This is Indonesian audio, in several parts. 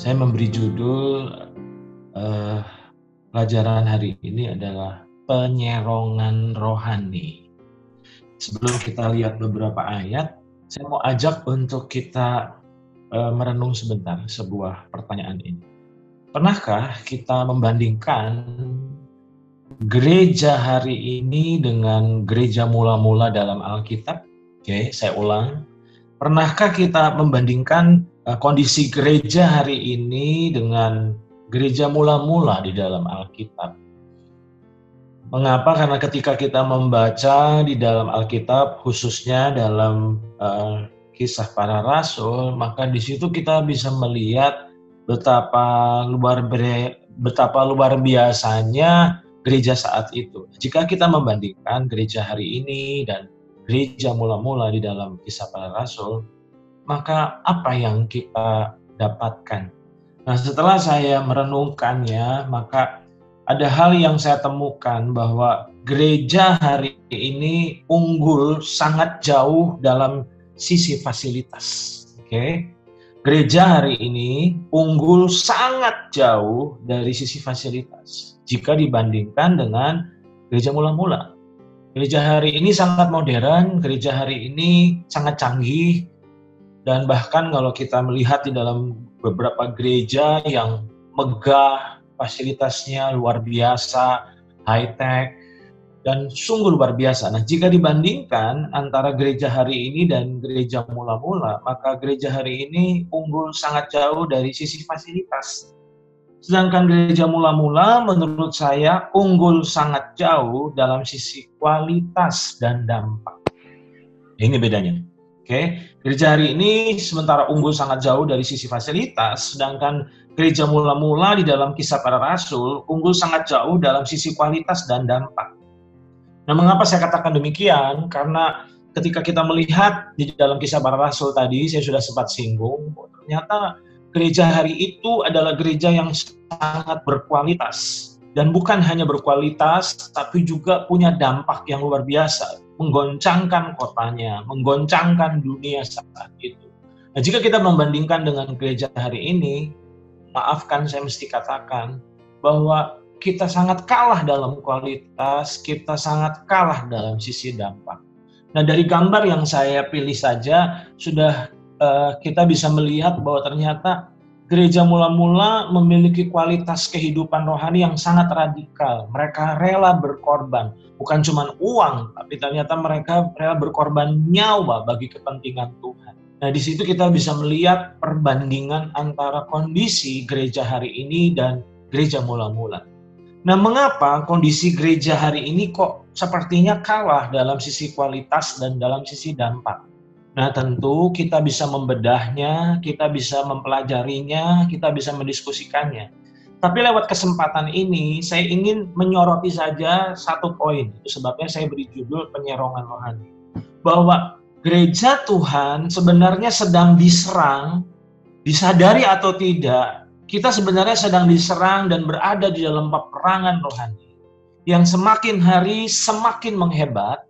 Saya memberi judul eh, pelajaran hari ini adalah penyerongan rohani. Sebelum kita lihat beberapa ayat, saya mau ajak untuk kita merenung sebentar sebuah pertanyaan ini. Pernahkah kita membandingkan gereja hari ini dengan gereja mula-mula dalam Alkitab? Oke, saya ulang. Pernahkah kita membandingkan kondisi gereja hari ini dengan gereja mula-mula di dalam Alkitab? Mengapa? Karena ketika kita membaca di dalam Alkitab, khususnya dalam kisah para rasul, maka di situ kita bisa melihat betapa luar biasanya gereja saat itu. Jika kita membandingkan gereja hari ini dan gereja mula-mula di dalam kisah para rasul, maka apa yang kita dapatkan? Nah, setelah saya merenungkannya, maka ada hal yang saya temukan bahwa gereja hari ini unggul sangat jauh dalam sisi fasilitas. Oke. Gereja hari ini unggul sangat jauh dari sisi fasilitas jika dibandingkan dengan gereja mula-mula. Gereja hari ini sangat modern, gereja hari ini sangat canggih, dan bahkan kalau kita melihat di dalam beberapa gereja yang megah, fasilitasnya luar biasa, high-tech, dan sungguh luar biasa. Nah, jika dibandingkan antara gereja hari ini dan gereja mula-mula, maka gereja hari ini unggul sangat jauh dari sisi fasilitas. Sedangkan gereja mula-mula menurut saya unggul sangat jauh dalam sisi kualitas dan dampak. Ini bedanya. Oke, gereja hari ini sementara unggul sangat jauh dari sisi fasilitas, sedangkan gereja mula-mula di dalam kisah para rasul unggul sangat jauh dalam sisi kualitas dan dampak. Nah, mengapa saya katakan demikian? Karena ketika kita melihat di dalam kisah para rasul tadi, saya sudah sempat singgung, ternyata gereja hari itu adalah gereja yang sangat berkualitas. Dan bukan hanya berkualitas, tapi juga punya dampak yang luar biasa. Menggoncangkan kotanya, menggoncangkan dunia saat itu. Nah, jika kita membandingkan dengan gereja hari ini, maafkan saya mesti katakan bahwa kita sangat kalah dalam kualitas, kita sangat kalah dalam sisi dampak. Nah, dari gambar yang saya pilih saja, sudah kita bisa melihat bahwa ternyata gereja mula-mula memiliki kualitas kehidupan rohani yang sangat radikal. Mereka rela berkorban, bukan cuma uang, tapi ternyata mereka rela berkorban nyawa bagi kepentingan Tuhan. Nah, di situ kita bisa melihat perbandingan antara kondisi gereja hari ini dan gereja mula-mula. Nah, mengapa kondisi gereja hari ini kok sepertinya kalah dalam sisi kualitas dan dalam sisi dampak? Nah, tentu kita bisa membedahnya, kita bisa mempelajarinya, kita bisa mendiskusikannya. Tapi lewat kesempatan ini, saya ingin menyoroti saja satu poin. Itu sebabnya saya beri judul penyerongan rohani. Bahwa gereja Tuhan sebenarnya sedang diserang, disadari atau tidak, kita sebenarnya sedang diserang dan berada di dalam peperangan rohani yang semakin hari semakin menghebat.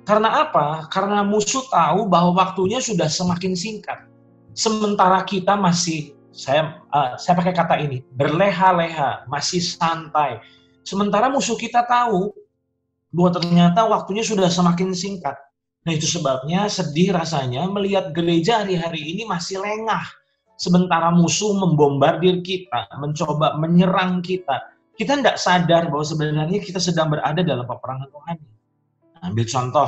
Karena apa? Karena musuh tahu bahwa waktunya sudah semakin singkat. Sementara kita masih, saya pakai kata ini, berleha-leha, masih santai. Sementara musuh kita tahu bahwa ternyata waktunya sudah semakin singkat. Nah, itu sebabnya sedih rasanya melihat gereja hari-hari ini masih lengah. Sementara musuh membombardir kita, mencoba menyerang kita. Kita tidak sadar bahwa sebenarnya kita sedang berada dalam peperangan rohani. Ambil contoh,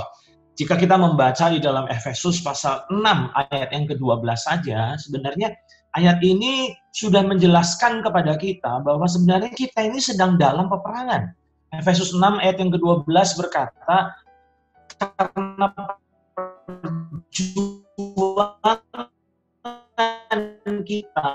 jika kita membaca di dalam Efesus pasal 6 ayat yang ke-12 saja, sebenarnya ayat ini sudah menjelaskan kepada kita bahwa sebenarnya kita ini sedang dalam peperangan. Efesus 6 ayat yang ke-12 berkata, karena perjuangan kita,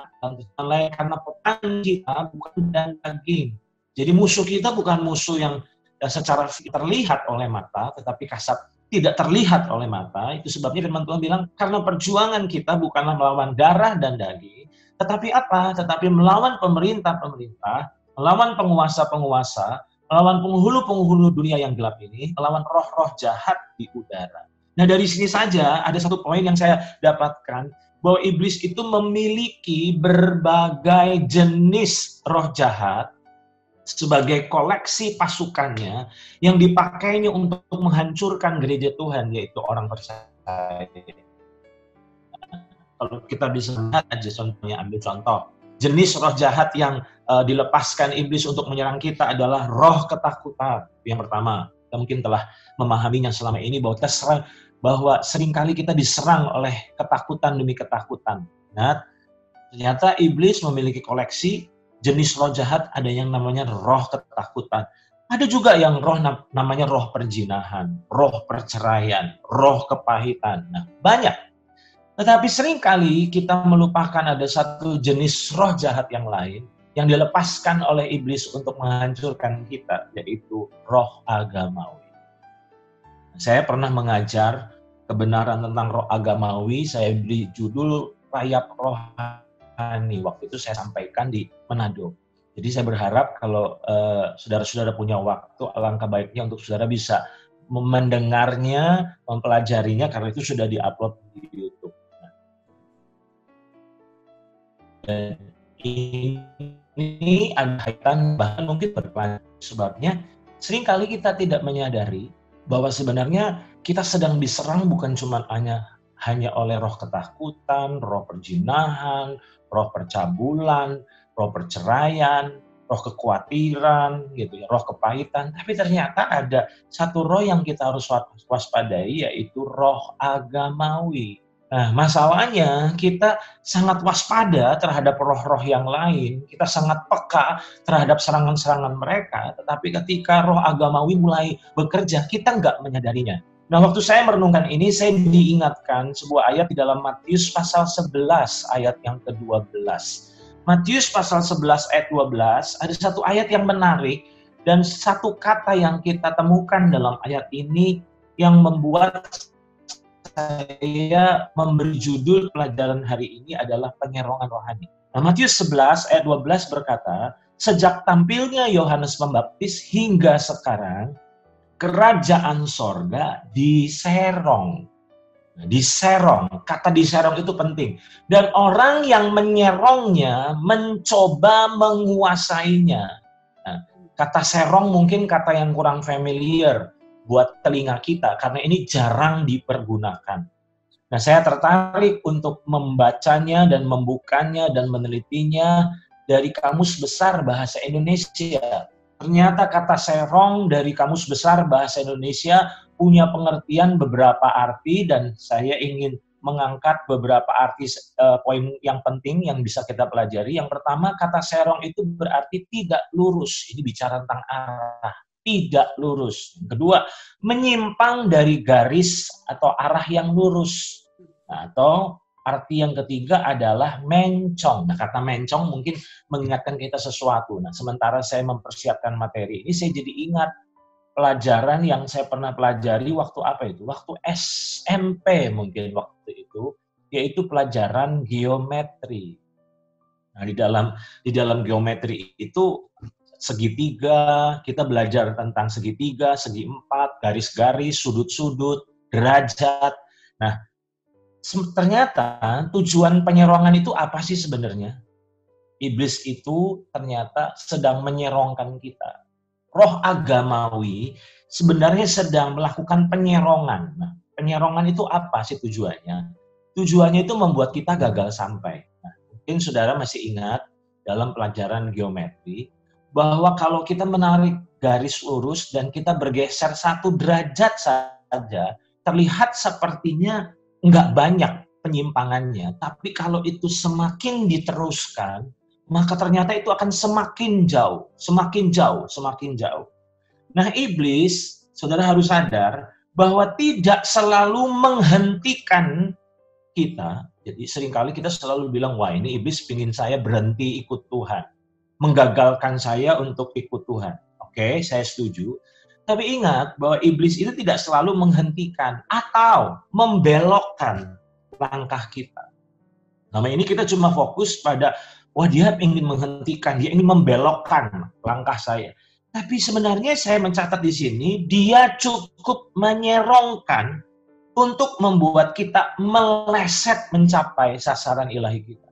karena peperangan kita bukan dan daging. Jadi musuh kita bukan musuh yang secara terlihat oleh mata, tetapi kasat tidak terlihat oleh mata. Itu sebabnya firman Tuhan bilang, karena perjuangan kita bukanlah melawan darah dan daging, tetapi apa? Tetapi melawan pemerintah-pemerintah, melawan penguasa-penguasa, melawan penghulu-penghulu dunia yang gelap ini, melawan roh-roh jahat di udara. Nah, dari sini saja ada satu poin yang saya dapatkan, bahwa iblis itu memiliki berbagai jenis roh jahat sebagai koleksi pasukannya yang dipakainya untuk menghancurkan gereja Tuhan, yaitu orang percaya. Kalau kita bisa lihat aja contohnya, ambil contoh. Jenis roh jahat yang dilepaskan iblis untuk menyerang kita adalah roh ketakutan. Yang pertama, kita mungkin telah memahaminya selama ini bahwa seringkali kita diserang oleh ketakutan demi ketakutan. Nah, ternyata iblis memiliki koleksi jenis roh jahat, ada yang namanya roh ketakutan. Ada juga yang namanya roh perzinahan, roh perceraian, roh kepahitan. Nah, banyak. Tetapi seringkali kita melupakan ada satu jenis roh jahat yang lain yang dilepaskan oleh iblis untuk menghancurkan kita, yaitu roh agamawi. Saya pernah mengajar kebenaran tentang roh agamawi, saya beri judul Rayap Rohani. Waktu itu saya sampaikan di Manado. Jadi saya berharap kalau saudara-saudara punya waktu, alangkah baiknya untuk saudara bisa mendengarnya, mempelajarinya, karena itu sudah diupload di YouTube. Dan ini ada kaitan, bahkan mungkin berkelanjutan. Sebabnya seringkali kita tidak menyadari bahwa sebenarnya kita sedang diserang bukan cuma hanya oleh roh ketakutan, roh perzinahan, roh percabulan, roh perceraian, roh kekhawatiran, gitu ya, roh kepahitan. Tapi ternyata ada satu roh yang kita harus waspadai, yaitu roh agamawi. Nah, masalahnya kita sangat waspada terhadap roh-roh yang lain, kita sangat peka terhadap serangan-serangan mereka, tetapi ketika roh agamawi mulai bekerja, kita nggak menyadarinya. Nah, waktu saya merenungkan ini, saya diingatkan sebuah ayat di dalam Matius pasal 11 ayat yang ke-12. Matius pasal 11 ayat 12, ada satu ayat yang menarik, dan satu kata yang kita temukan dalam ayat ini yang membuat saya memberi judul pelajaran hari ini adalah penyerongan rohani. Nah, Matius 11 ayat 12 berkata, sejak tampilnya Yohanes Pembaptis hingga sekarang, kerajaan sorga diserong. Nah, diserong, kata diserong itu penting. Dan orang yang menyerongnya mencoba menguasainya. Nah, kata serong mungkin kata yang kurang familiar buat telinga kita, karena ini jarang dipergunakan. Nah, saya tertarik untuk membacanya dan membukanya dan menelitinya dari Kamus Besar Bahasa Indonesia. Ternyata kata serong dari Kamus Besar Bahasa Indonesia punya pengertian beberapa arti, dan saya ingin mengangkat beberapa arti poin yang penting yang bisa kita pelajari. Yang pertama, kata serong itu berarti tidak lurus. Ini bicara tentang arah. Tidak lurus. Kedua, menyimpang dari garis atau arah yang lurus. Nah, atau arti yang ketiga adalah mencong. Nah, kata mencong mungkin mengingatkan kita sesuatu. Nah, sementara saya mempersiapkan materi ini, saya jadi ingat pelajaran yang saya pernah pelajari waktu apa itu? Waktu SMP mungkin waktu itu, yaitu pelajaran geometri. Nah, di dalam geometri itu segitiga, kita belajar tentang segitiga, segi empat, garis-garis, sudut-sudut, derajat. Nah, ternyata tujuan penyerongan itu apa sih sebenarnya? Iblis itu ternyata sedang menyerongkan kita. Roh agamawi sebenarnya sedang melakukan penyerongan. Nah, penyerongan itu apa sih tujuannya? Tujuannya itu membuat kita gagal sampai. Nah, mungkin saudara masih ingat dalam pelajaran geometri, bahwa kalau kita menarik garis lurus dan kita bergeser 1 derajat saja, terlihat sepertinya nggak banyak penyimpangannya. Tapi kalau itu semakin diteruskan, maka ternyata itu akan semakin jauh, semakin jauh, semakin jauh. Nah, iblis, saudara harus sadar bahwa tidak selalu menghentikan kita. Jadi seringkali kita selalu bilang, wah ini iblis pingin saya berhenti ikut Tuhan, menggagalkan saya untuk ikut Tuhan. Oke, saya setuju. Tapi ingat bahwa iblis itu tidak selalu menghentikan atau membelokkan langkah kita. Nah, ini kita cuma fokus pada, wah dia ingin menghentikan, dia ingin membelokkan langkah saya. Tapi sebenarnya saya mencatat di sini, dia cukup menyerongkan untuk membuat kita meleset mencapai sasaran ilahi kita.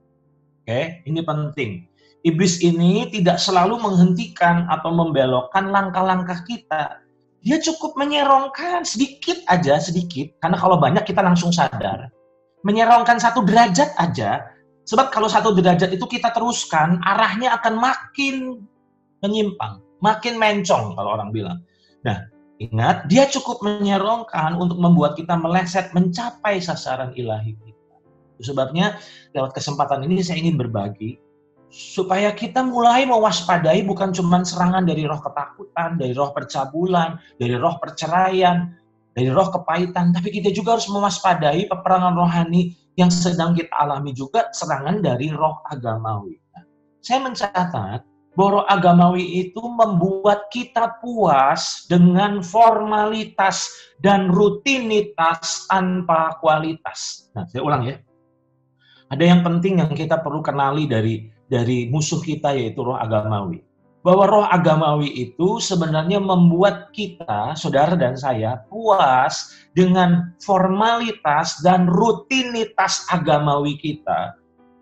Oke, ini penting. Iblis ini tidak selalu menghentikan atau membelokkan langkah-langkah kita. Dia cukup menyerongkan sedikit aja, sedikit. Karena kalau banyak kita langsung sadar. Menyerongkan 1 derajat aja. Sebab kalau 1 derajat itu kita teruskan, arahnya akan makin menyimpang. Makin mencong kalau orang bilang. Nah, ingat, dia cukup menyerongkan untuk membuat kita meleset mencapai sasaran ilahi kita. Itu sebabnya lewat kesempatan ini saya ingin berbagi supaya kita mulai mewaspadai bukan cuma serangan dari roh ketakutan, dari roh percabulan, dari roh perceraian, dari roh kepahitan, tapi kita juga harus mewaspadai peperangan rohani yang sedang kita alami juga, serangan dari roh agamawi. Nah, saya mencatat bahwa roh agamawi itu membuat kita puas dengan formalitas dan rutinitas tanpa kualitas. Nah, saya ulang ya. Ada yang penting yang kita perlu kenali dari musuh kita, yaitu roh agamawi. Bahwa roh agamawi itu sebenarnya membuat kita, saudara dan saya, puas dengan formalitas dan rutinitas agamawi kita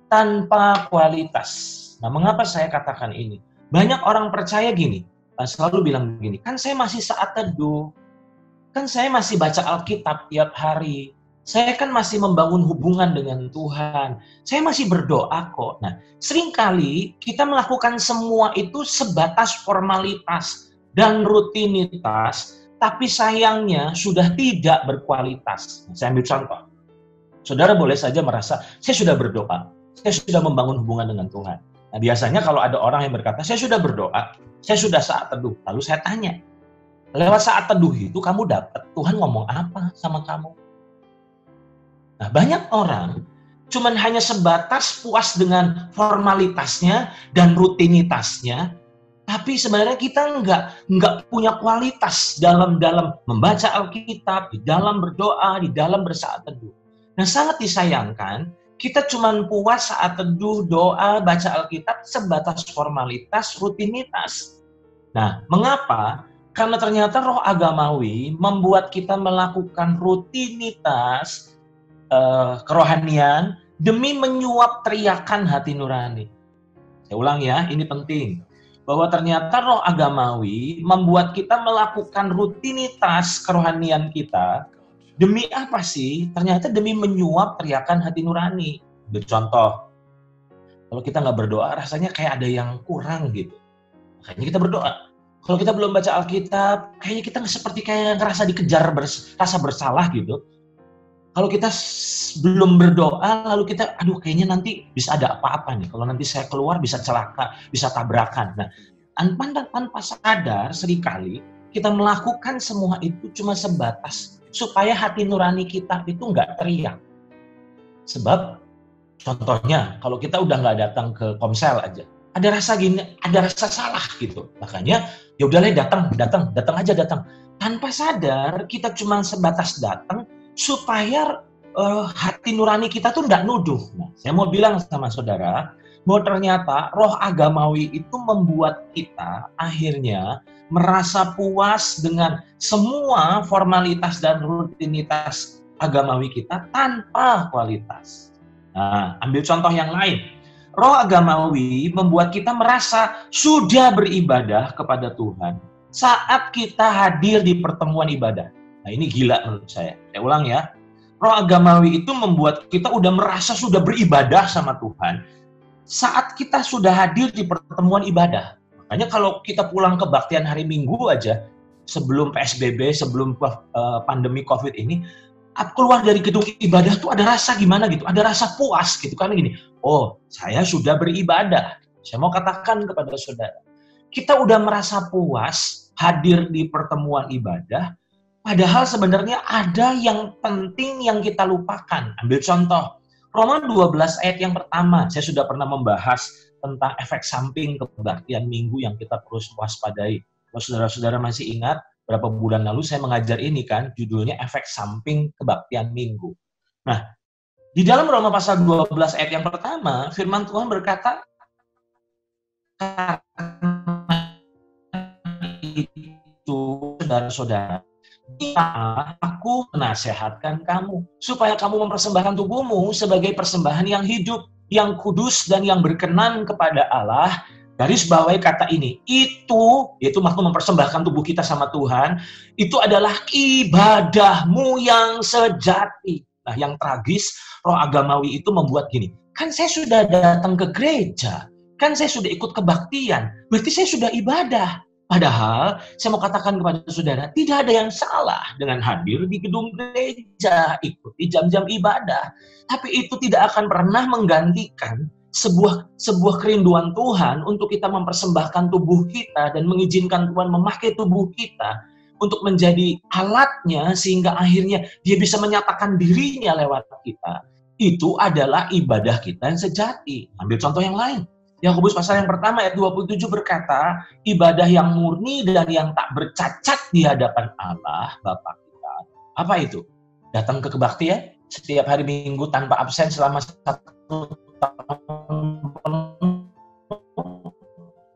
tanpa kualitas. Nah, mengapa saya katakan ini? Banyak orang percaya gini, selalu bilang begini, kan saya masih saat teduh, kan saya masih baca Alkitab tiap hari, saya kan masih membangun hubungan dengan Tuhan. Saya masih berdoa kok. Nah, seringkali kita melakukan semua itu sebatas formalitas dan rutinitas, tapi sayangnya sudah tidak berkualitas. Nah, saya ambil contoh. Saudara boleh saja merasa, saya sudah berdoa, saya sudah membangun hubungan dengan Tuhan. Nah, biasanya kalau ada orang yang berkata, saya sudah berdoa, saya sudah saat teduh. Lalu saya tanya, lewat saat teduh itu kamu dapat Tuhan ngomong apa sama kamu? Nah, banyak orang cuman hanya sebatas puas dengan formalitasnya dan rutinitasnya, tapi sebenarnya kita nggak punya kualitas dalam membaca Alkitab, di dalam berdoa, di dalam bersaat teduh. Nah, sangat disayangkan kita cuman puas saat teduh, doa, baca Alkitab sebatas formalitas, rutinitas. Nah, mengapa? Karena ternyata roh agamawi membuat kita melakukan rutinitas kerohanian demi menyuap teriakan hati nurani. Saya ulang ya, ini penting. Bahwa ternyata roh agamawi membuat kita melakukan rutinitas kerohanian kita demi apa sih? Ternyata demi menyuap teriakan hati nurani. Bercontoh, kalau kita nggak berdoa rasanya kayak ada yang kurang gitu. Makanya kita berdoa. Kalau kita belum baca Alkitab, kayaknya kita seperti kayak ngerasa dikejar, rasa bersalah gitu. Kalau kita belum berdoa, lalu kita, aduh kayaknya nanti bisa ada apa-apa nih. Kalau nanti saya keluar bisa celaka, bisa tabrakan. Nah, tanpa sadar seringkali kita melakukan semua itu cuma sebatas supaya hati nurani kita itu nggak teriak. Sebab, contohnya, kalau kita udah nggak datang ke komsel aja, ada rasa gini, ada rasa salah gitu. Makanya, ya udahlah datang aja. Tanpa sadar, kita cuma sebatas datang, supaya hati nurani kita tuh nggak nuduh. Nah, saya mau bilang sama saudara, bahwa ternyata roh agamawi itu membuat kita akhirnya merasa puas dengan semua formalitas dan rutinitas agamawi kita tanpa kualitas. Nah, ambil contoh yang lain. Roh agamawi membuat kita merasa sudah beribadah kepada Tuhan saat kita hadir di pertemuan ibadah. Nah, ini gila menurut saya. Saya ulang ya. Roh agamawi itu membuat kita udah merasa sudah beribadah sama Tuhan saat kita sudah hadir di pertemuan ibadah. Makanya kalau kita pulang kebaktian hari Minggu aja, sebelum PSBB, sebelum pandemi COVID ini, keluar dari gedung ibadah tuh ada rasa gimana gitu, ada rasa puas gitu. Karena gini, oh saya sudah beribadah. Saya mau katakan kepada saudara, kita udah merasa puas hadir di pertemuan ibadah, padahal sebenarnya ada yang penting yang kita lupakan. Ambil contoh, Roma 12 ayat yang pertama. Saya sudah pernah membahas tentang efek samping kebaktian minggu yang kita terus waspadai. Kalau saudara-saudara masih ingat, berapa bulan lalu saya mengajar ini kan, judulnya efek samping kebaktian minggu. Nah, di dalam Roma pasal 12 ayat yang pertama, firman Tuhan berkata, karena itu saudara-saudara, Aku menasehatkan kamu supaya kamu mempersembahkan tubuhmu sebagai persembahan yang hidup, yang kudus dan yang berkenan kepada Allah. Garis bawahi kata ini, itu yaitu maksud mempersembahkan tubuh kita sama Tuhan, itu adalah ibadahmu yang sejati. Nah, yang tragis, roh agamawi itu membuat gini, kan saya sudah datang ke gereja, kan saya sudah ikut kebaktian, berarti saya sudah ibadah. Padahal, saya mau katakan kepada saudara, tidak ada yang salah dengan hadir di gedung gereja, ikuti jam-jam ibadah. Tapi itu tidak akan pernah menggantikan sebuah kerinduan Tuhan untuk kita mempersembahkan tubuh kita dan mengizinkan Tuhan memakai tubuh kita untuk menjadi alatnya sehingga akhirnya dia bisa menyatakan dirinya lewat kita. Itu adalah ibadah kita yang sejati. Ambil contoh yang lain. Yakobus pasal yang pertama ayat 27 berkata, ibadah yang murni dan yang tak bercacat di hadapan Allah Bapa kita. Apa itu? Datang ke kebaktian setiap hari Minggu tanpa absen selama 1 tahun.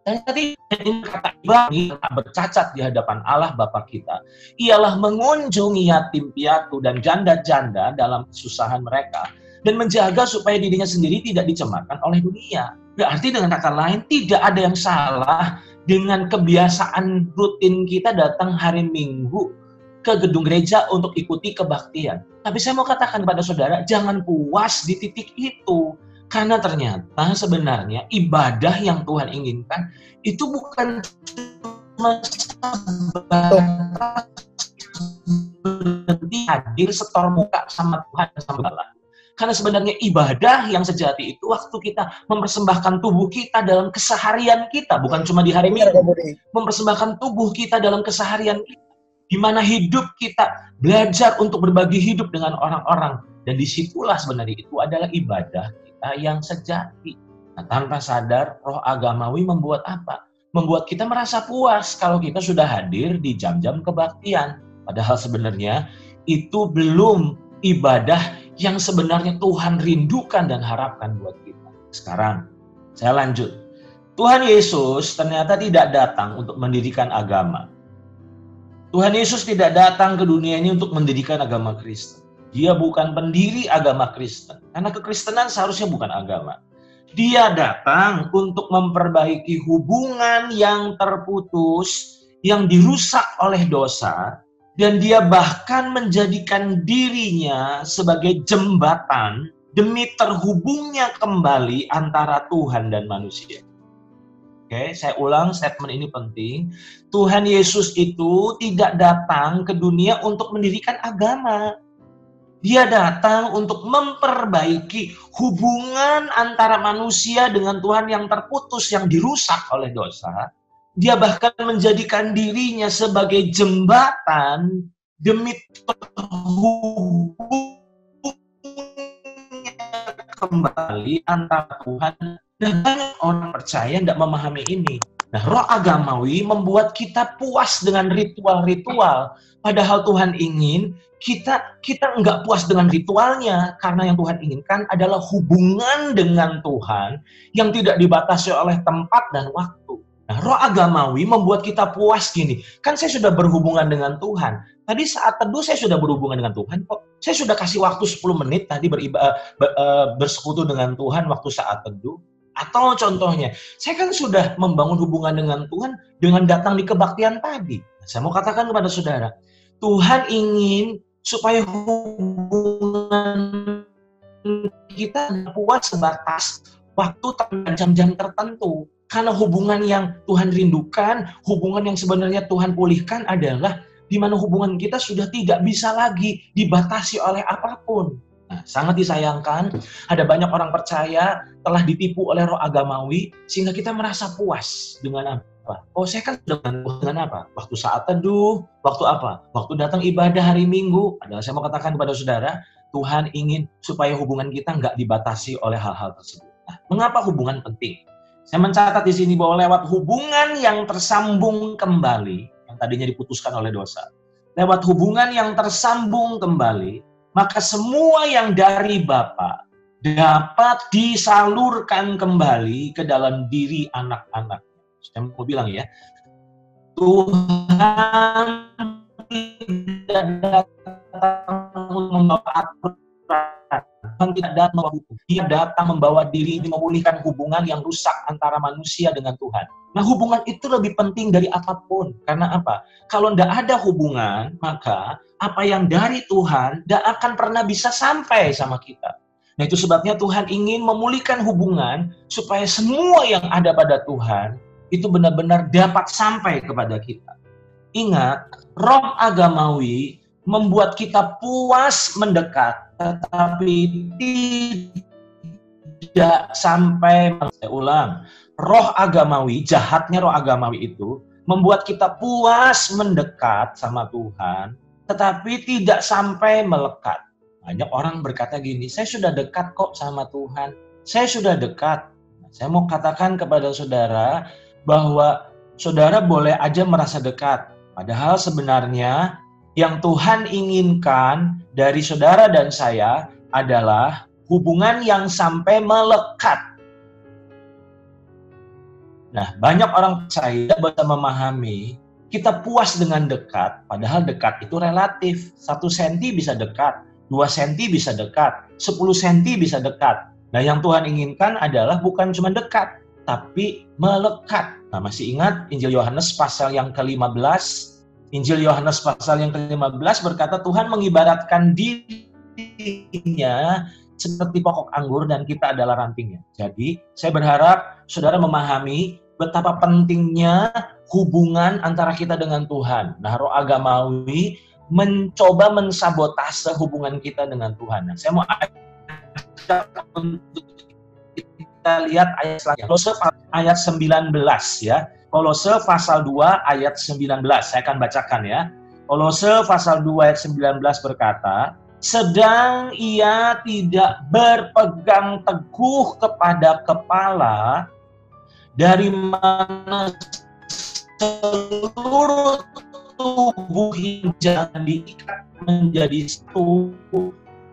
Dan tadi kata ibadah tak bercacat di hadapan Allah Bapa kita ialah mengunjungi yatim piatu dan janda-janda dalam kesusahan mereka dan menjaga supaya dirinya sendiri tidak dicemarkan oleh dunia. Berarti dengan kata lain tidak ada yang salah dengan kebiasaan rutin kita datang hari Minggu ke gedung gereja untuk ikuti kebaktian. Tapi saya mau katakan kepada saudara, jangan puas di titik itu. Karena ternyata sebenarnya ibadah yang Tuhan inginkan itu bukan cuma berhenti hadir setor muka sama Tuhan sama Allah. Karena sebenarnya ibadah yang sejati itu waktu kita mempersembahkan tubuh kita dalam keseharian kita, bukan cuma di hari Minggu. Mempersembahkan tubuh kita dalam keseharian kita, di mana hidup kita belajar untuk berbagi hidup dengan orang-orang. Dan disitulah sebenarnya itu adalah ibadah kita yang sejati. Nah, tanpa sadar, roh agamawi membuat apa? Membuat kita merasa puas kalau kita sudah hadir di jam-jam kebaktian. Padahal sebenarnya itu belum ibadah yang sebenarnya Tuhan rindukan dan harapkan buat kita. Sekarang, saya lanjut. Tuhan Yesus ternyata tidak datang untuk mendirikan agama. Tuhan Yesus tidak datang ke dunia ini untuk mendirikan agama Kristen. Dia bukan pendiri agama Kristen. Karena kekristenan seharusnya bukan agama. Dia datang untuk memperbaiki hubungan yang terputus, yang dirusak oleh dosa, dan dia bahkan menjadikan dirinya sebagai jembatan demi terhubungnya kembali antara Tuhan dan manusia. Oke, saya ulang statement ini penting. Tuhan Yesus itu tidak datang ke dunia untuk mendirikan agama. Dia datang untuk memperbaiki hubungan antara manusia dengan Tuhan yang terputus, yang dirusak oleh dosa. Dia bahkan menjadikan dirinya sebagai jembatan demi terhubungnya kembali antara Tuhan dan banyak orang percaya tidak memahami ini. Nah, roh agamawi membuat kita puas dengan ritual-ritual. Padahal Tuhan ingin kita nggak puas dengan ritualnya, karena yang Tuhan inginkan adalah hubungan dengan Tuhan yang tidak dibatasi oleh tempat dan waktu. Nah, roh agamawi membuat kita puas gini, kan saya sudah berhubungan dengan Tuhan. Tadi saat teduh saya sudah berhubungan dengan Tuhan kok. Saya sudah kasih waktu 10 menit tadi bersekutu dengan Tuhan waktu saat teduh. Atau contohnya, saya kan sudah membangun hubungan dengan Tuhan dengan datang di kebaktian tadi. Saya mau katakan kepada saudara, Tuhan ingin supaya hubungan kita puas sebatas waktu dan jam-jam tertentu. Karena hubungan yang Tuhan rindukan, hubungan yang sebenarnya Tuhan pulihkan adalah di mana hubungan kita sudah tidak bisa lagi dibatasi oleh apapun. Nah, sangat disayangkan, ada banyak orang percaya telah ditipu oleh roh agamawi, sehingga kita merasa puas dengan apa? Oh, saya kan sudah dengan apa? Waktu saat teduh, waktu apa? Waktu datang ibadah hari Minggu. Padahal saya mau katakan kepada saudara, Tuhan ingin supaya hubungan kita nggak dibatasi oleh hal-hal tersebut. Nah, mengapa hubungan penting? Saya mencatat di sini bahwa lewat hubungan yang tersambung kembali, yang tadinya diputuskan oleh dosa, lewat hubungan yang tersambung kembali, maka semua yang dari Bapa dapat disalurkan kembali ke dalam diri anak-anak. Saya mau bilang ya, Tuhan tidak datang untuk membawa aturan. Tuhan tidak datang membawa hukum. Dia datang membawa diri ini memulihkan hubungan yang rusak antara manusia dengan Tuhan. Nah, hubungan itu lebih penting dari apapun. Karena apa? Kalau tidak ada hubungan, maka apa yang dari Tuhan tidak akan pernah bisa sampai sama kita. Nah, itu sebabnya Tuhan ingin memulihkan hubungan supaya semua yang ada pada Tuhan itu benar-benar dapat sampai kepada kita. Ingat, roh agamawi membuat kita puas mendekat, tetapi tidak sampai. Saya ulang, roh agamawi, jahatnya roh agamawi itu membuat kita puas mendekat sama Tuhan, tetapi tidak sampai melekat. Banyak orang berkata gini, saya sudah dekat kok sama Tuhan, saya sudah dekat. Saya mau katakan kepada saudara bahwa saudara boleh aja merasa dekat, padahal sebenarnya yang Tuhan inginkan dari saudara dan saya adalah hubungan yang sampai melekat. Nah, banyak orang percaya bisa memahami kita puas dengan dekat, padahal dekat itu relatif. 1 senti bisa dekat, 2 senti bisa dekat, 10 senti bisa dekat. Nah, yang Tuhan inginkan adalah bukan cuma dekat, tapi melekat. Nah, masih ingat Injil Yohanes pasal yang ke-15? Injil Yohanes pasal yang ke-15 berkata Tuhan mengibaratkan dirinya seperti pokok anggur dan kita adalah rantingnya. Jadi, saya berharap saudara memahami betapa pentingnya hubungan antara kita dengan Tuhan. Nah, roh agamawi mencoba mensabotase hubungan kita dengan Tuhan. Nah, saya mau ajak untuk kita lihat ayat selanjutnya. Kolose ayat 19 ya. Kolose pasal 2 ayat 19. Saya akan bacakan ya. Kolose pasal 2 ayat 19 berkata, sedang ia tidak berpegang teguh kepada kepala, dari mana seluruh tubuh jangan diikat menjadi satu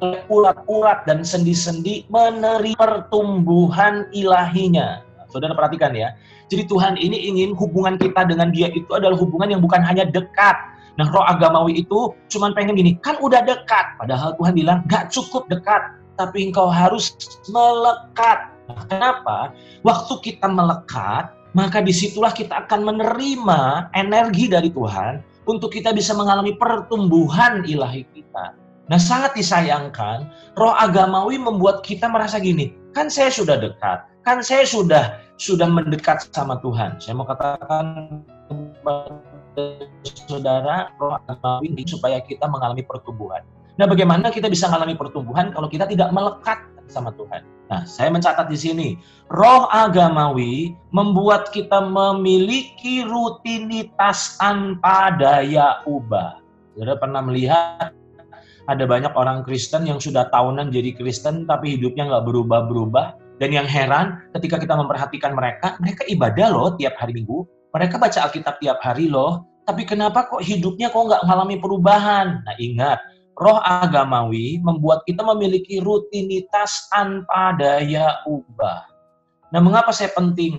oleh urat-urat dan sendi-sendi menerima pertumbuhan ilahinya. Saudara perhatikan ya. Jadi Tuhan ini ingin hubungan kita dengan Dia itu adalah hubungan yang bukan hanya dekat. Nah, roh agamawi itu cuman pengen gini, kan udah dekat. Padahal Tuhan bilang, gak cukup dekat, tapi engkau harus melekat. Nah, kenapa? Waktu kita melekat, maka disitulah kita akan menerima energi dari Tuhan untuk kita bisa mengalami pertumbuhan ilahi kita. Nah, sangat disayangkan, roh agamawi membuat kita merasa gini, kan saya sudah dekat, kan saya sudah mendekat sama Tuhan. Saya mau katakan kepada saudara, roh agamawi ini supaya kita mengalami pertumbuhan. Nah, bagaimana kita bisa mengalami pertumbuhan kalau kita tidak melekat sama Tuhan? Nah, saya mencatat di sini, roh agamawi membuat kita memiliki rutinitas tanpa daya ubah. Saudara pernah melihat ada banyak orang Kristen yang sudah tahunan jadi Kristen tapi hidupnya nggak berubah-berubah. Dan yang heran ketika kita memperhatikan mereka ibadah loh tiap hari Minggu, mereka baca Alkitab tiap hari loh, tapi kenapa kok hidupnya kok nggak mengalami perubahan? Nah, ingat, roh agamawi membuat kita memiliki rutinitas tanpa daya ubah. Nah, mengapa saya penting?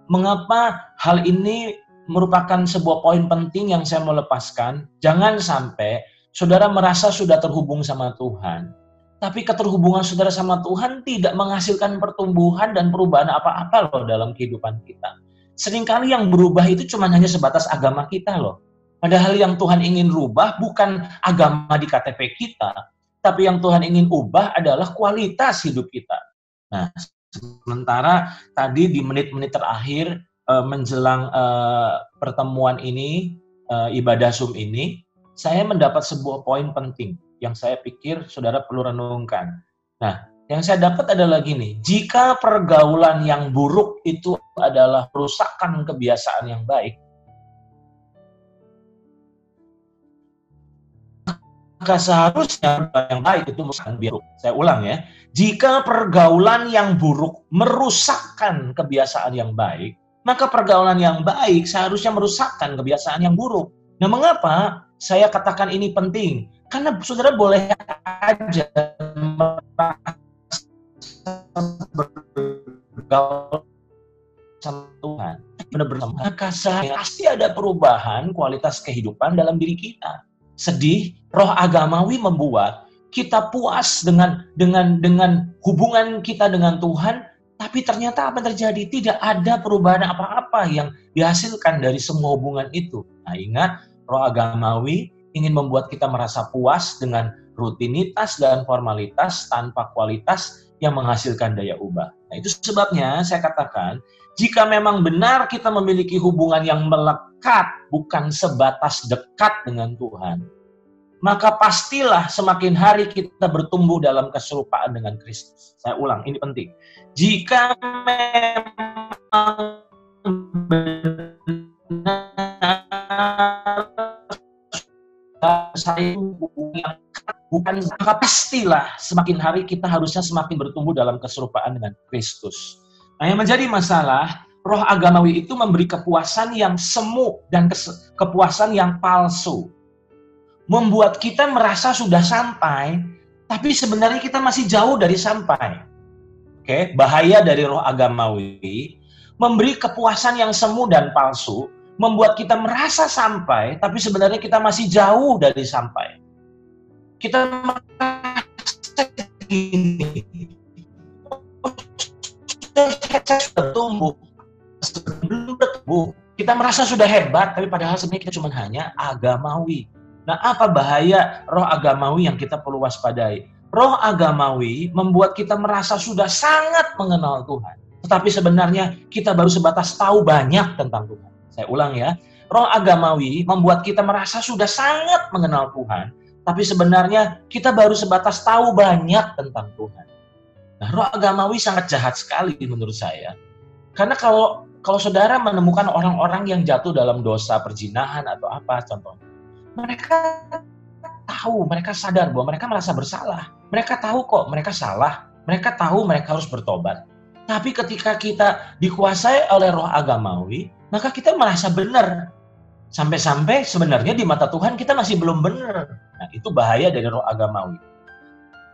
Mengapa hal ini merupakan sebuah poin penting yang saya mau lepaskan? Jangan sampai saudara merasa sudah terhubung sama Tuhan, tapi keterhubungan saudara sama Tuhan tidak menghasilkan pertumbuhan dan perubahan apa-apa loh dalam kehidupan kita. Seringkali yang berubah itu cuma hanya sebatas agama kita loh. Padahal yang Tuhan ingin rubah bukan agama di KTP kita, tapi yang Tuhan ingin ubah adalah kualitas hidup kita. Nah, sementara tadi di menit-menit terakhir menjelang pertemuan ini, ibadah Zoom ini, saya mendapat sebuah poin penting yang saya pikir saudara perlu renungkan. Nah, yang saya dapat adalah gini, jika pergaulan yang buruk itu adalah perusakan kebiasaan yang baik, maka seharusnya yang baik itu merusakan buruk. Saya ulang ya, jika pergaulan yang buruk merusakkan kebiasaan yang baik, maka pergaulan yang baik seharusnya merusakkan kebiasaan yang buruk. Nah, mengapa saya katakan ini penting? Karena saudara boleh aja bergaul sama Tuhan. benar-benar, maka pasti ada perubahan kualitas kehidupan dalam diri kita. Sedih, roh agamawi membuat kita puas dengan hubungan kita dengan Tuhan, tapi ternyata apa yang terjadi? Tidak ada perubahan apa-apa yang dihasilkan dari semua hubungan itu. Nah, ingat, roh agamawi ingin membuat kita merasa puas dengan rutinitas dan formalitas tanpa kualitas yang menghasilkan daya ubah. Nah, itu sebabnya saya katakan, jika memang benar kita memiliki hubungan yang melekat, bukan sebatas dekat dengan Tuhan, maka pastilah semakin hari kita bertumbuh dalam keserupaan dengan Kristus. Saya ulang, ini penting. Jika memang saya bukan, maka pastilah semakin hari kita harusnya semakin bertumbuh dalam keserupaan dengan Kristus. Nah, yang menjadi masalah, roh agamawi itu memberi kepuasan yang semu dan kepuasan yang palsu. Membuat kita merasa sudah sampai, tapi sebenarnya kita masih jauh dari sampai. Oke, bahaya dari roh agamawi, memberi kepuasan yang semu dan palsu, membuat kita merasa sampai, tapi sebenarnya kita masih jauh dari sampai. Kita merasa gini, saya sudah tumbuh, belum bertumbuh. Kita merasa sudah hebat, tapi padahal sebenarnya kita cuma hanya agamawi. Nah, apa bahaya roh agamawi yang kita perlu waspadai? Roh agamawi membuat kita merasa sudah sangat mengenal Tuhan. Tetapi sebenarnya kita baru sebatas tahu banyak tentang Tuhan. Saya ulang ya. Roh agamawi membuat kita merasa sudah sangat mengenal Tuhan. Tapi sebenarnya kita baru sebatas tahu banyak tentang Tuhan. Nah, roh agamawi sangat jahat sekali menurut saya. Karena kalau saudara menemukan orang-orang yang jatuh dalam dosa perzinahan atau apa contohnya, mereka tahu, mereka sadar bahwa mereka merasa bersalah. Mereka tahu kok mereka salah. Mereka tahu mereka harus bertobat. Tapi ketika kita dikuasai oleh roh agamawi, maka kita merasa benar. Sampai-sampai sebenarnya di mata Tuhan kita masih belum benar. Nah, itu bahaya dari roh agamawi.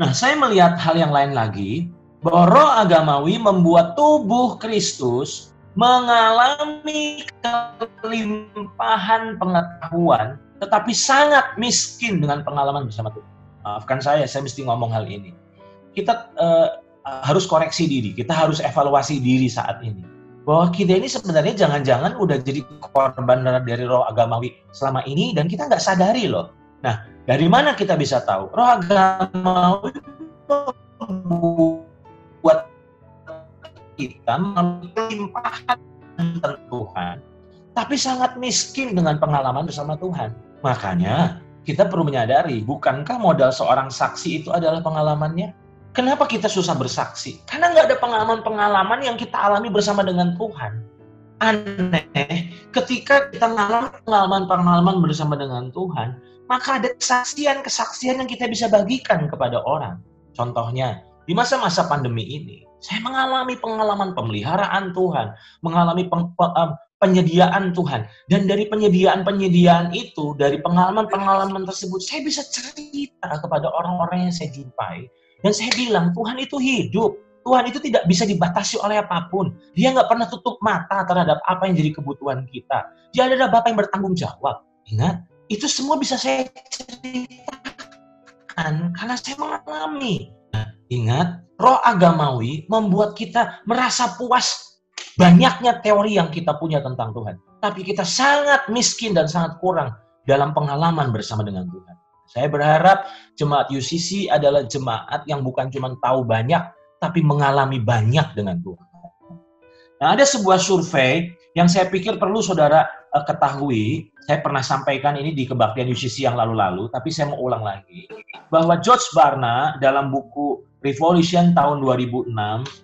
Nah, saya melihat hal yang lain lagi, bahwa roh agamawi membuat tubuh Kristus mengalami kelimpahan pengetahuan, tetapi sangat miskin dengan pengalaman bersama Tuhan. Maafkan saya mesti ngomong hal ini. Kita harus koreksi diri, kita harus evaluasi diri saat ini. Bahwa kita ini sebenarnya jangan-jangan udah jadi korban dari roh agamawi selama ini dan kita nggak sadari loh. Nah, dari mana kita bisa tahu? Roh agamawi buat kita melimpahan tentang Tuhan, tapi sangat miskin dengan pengalaman bersama Tuhan. Makanya kita perlu menyadari, bukankah modal seorang saksi itu adalah pengalamannya? Kenapa kita susah bersaksi? Karena nggak ada pengalaman-pengalaman yang kita alami bersama dengan Tuhan. Aneh, ketika kita mengalami pengalaman-pengalaman bersama dengan Tuhan, maka ada kesaksian-kesaksian yang kita bisa bagikan kepada orang. Contohnya, di masa-masa pandemi ini, saya mengalami pengalaman pemeliharaan Tuhan, mengalami penyediaan Tuhan. Dan dari penyediaan itu, dari pengalaman-pengalaman tersebut, saya bisa cerita kepada orang-orang yang saya jumpai. Dan saya bilang, Tuhan itu hidup. Tuhan itu tidak bisa dibatasi oleh apapun. Dia nggak pernah tutup mata terhadap apa yang jadi kebutuhan kita. Dia adalah Bapa yang bertanggung jawab. Ingat, itu semua bisa saya ceritakan karena saya mengalami. Nah, ingat, roh agamawi membuat kita merasa puas banyaknya teori yang kita punya tentang Tuhan. Tapi kita sangat miskin dan sangat kurang dalam pengalaman bersama dengan Tuhan. Saya berharap jemaat UCC adalah jemaat yang bukan cuma tahu banyak, tapi mengalami banyak dengan Tuhan. Nah, ada sebuah survei yang saya pikir perlu saudara ketahui. Saya pernah sampaikan ini di kebaktian UCC yang lalu-lalu, tapi saya mau ulang lagi. Bahwa George Barna dalam buku Revolution tahun 2006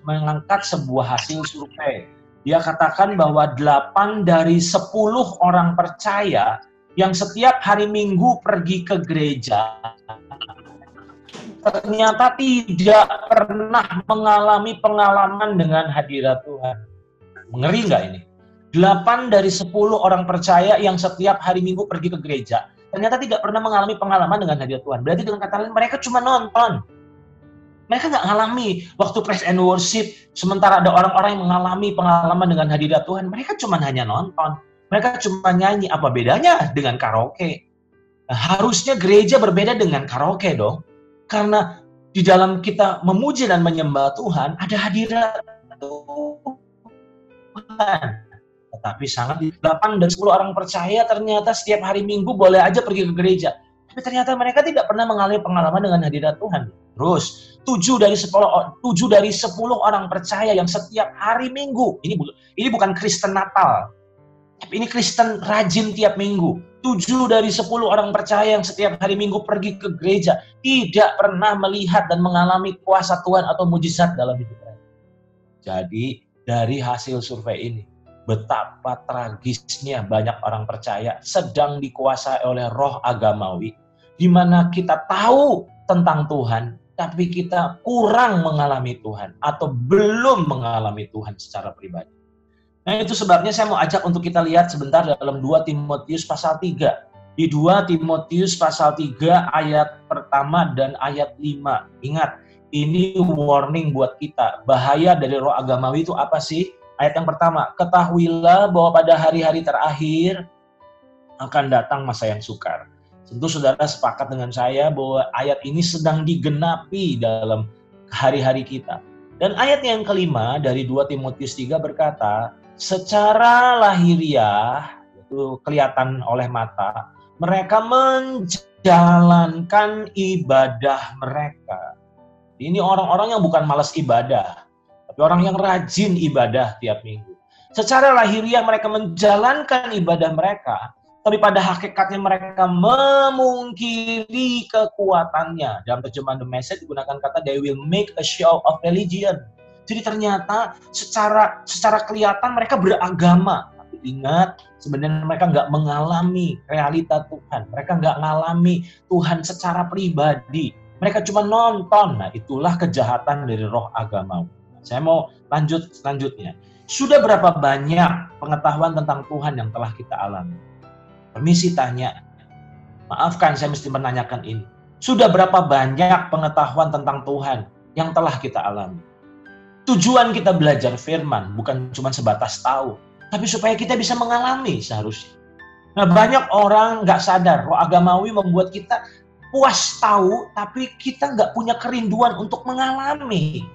mengangkat sebuah hasil survei. Dia katakan bahwa 8 dari 10 orang percaya yang setiap hari Minggu pergi ke gereja ternyata tidak pernah mengalami pengalaman dengan hadirat Tuhan. Mengeri nggak ini? 8 dari 10 orang percaya yang setiap hari Minggu pergi ke gereja ternyata tidak pernah mengalami pengalaman dengan hadirat Tuhan. Berarti dengan kata lain mereka cuma nonton. Mereka nggak ngalami waktu praise and worship, sementara ada orang-orang yang mengalami pengalaman dengan hadirat Tuhan. Mereka cuma hanya nonton, mereka cuma nyanyi. Apa bedanya dengan karaoke? Nah, harusnya gereja berbeda dengan karaoke dong. Karena di dalam kita memuji dan menyembah Tuhan, ada hadirat Tuhan. Tetapi sangat 8 dari 10 orang percaya ternyata setiap hari Minggu boleh aja pergi ke gereja. Tapi ternyata mereka tidak pernah mengalami pengalaman dengan hadirat Tuhan. Terus, 7 dari 10 orang percaya yang setiap hari Minggu, ini bukan Kristen Natal, tapi ini Kristen rajin tiap minggu. 7 dari 10 orang percaya yang setiap hari Minggu pergi ke gereja, tidak pernah melihat dan mengalami kuasa Tuhan atau mujizat dalam hidup mereka. Jadi, dari hasil survei ini, betapa tragisnya banyak orang percaya sedang dikuasai oleh roh agamawi, di mana kita tahu tentang Tuhan, tapi kita kurang mengalami Tuhan, atau belum mengalami Tuhan secara pribadi. Nah, itu sebabnya saya mau ajak untuk kita lihat sebentar dalam 2 Timotius pasal 3. Di 2 Timotius pasal 3 ayat pertama dan ayat 5. Ingat, ini warning buat kita. Bahaya dari roh agamawi itu apa sih? Ayat yang pertama, ketahuilah bahwa pada hari-hari terakhir akan datang masa yang sukar. Tentu saudara sepakat dengan saya bahwa ayat ini sedang digenapi dalam hari-hari kita. Dan ayat yang kelima dari 2 Timotius 3 berkata, secara lahiriah, itu kelihatan oleh mata, mereka menjalankan ibadah mereka. Ini orang-orang yang bukan malas ibadah, tapi orang yang rajin ibadah tiap minggu. Secara lahiriah mereka menjalankan ibadah mereka, tapi pada hakikatnya mereka memungkiri kekuatannya. Dalam terjemahan The Message digunakan kata they will make a show of religion. Jadi ternyata secara kelihatan mereka beragama. Tapi ingat, sebenarnya mereka nggak mengalami realita Tuhan. Mereka nggak mengalami Tuhan secara pribadi. Mereka cuma nonton. Nah, itulah kejahatan dari roh agama. Saya mau lanjut selanjutnya. Sudah berapa banyak pengetahuan tentang Tuhan yang telah kita alami? Permisi tanya. Maafkan, saya mesti menanyakan ini. Sudah berapa banyak pengetahuan tentang Tuhan yang telah kita alami? Tujuan kita belajar firman bukan cuma sebatas tahu, tapi supaya kita bisa mengalami seharusnya. Nah, banyak orang nggak sadar, roh agamawi membuat kita puas tahu, tapi kita nggak punya kerinduan untuk mengalami.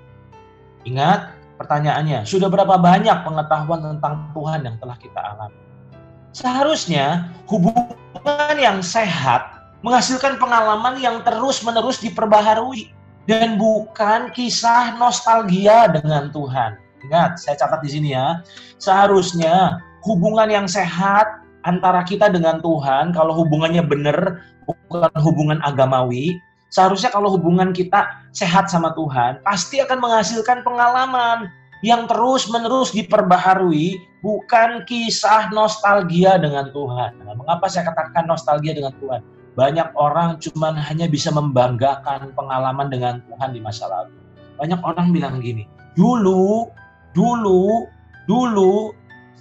Ingat pertanyaannya, sudah berapa banyak pengetahuan tentang Tuhan yang telah kita alami? Seharusnya hubungan yang sehat menghasilkan pengalaman yang terus-menerus diperbaharui. Dan bukan kisah nostalgia dengan Tuhan. Ingat, saya catat di sini ya. Seharusnya hubungan yang sehat antara kita dengan Tuhan, kalau hubungannya benar, bukan hubungan agamawi, seharusnya kalau hubungan kita sehat sama Tuhan, pasti akan menghasilkan pengalaman yang terus-menerus diperbaharui, bukan kisah nostalgia dengan Tuhan. Nah, mengapa saya katakan nostalgia dengan Tuhan? Banyak orang cuma hanya bisa membanggakan pengalaman dengan Tuhan di masa lalu. Banyak orang bilang gini, dulu.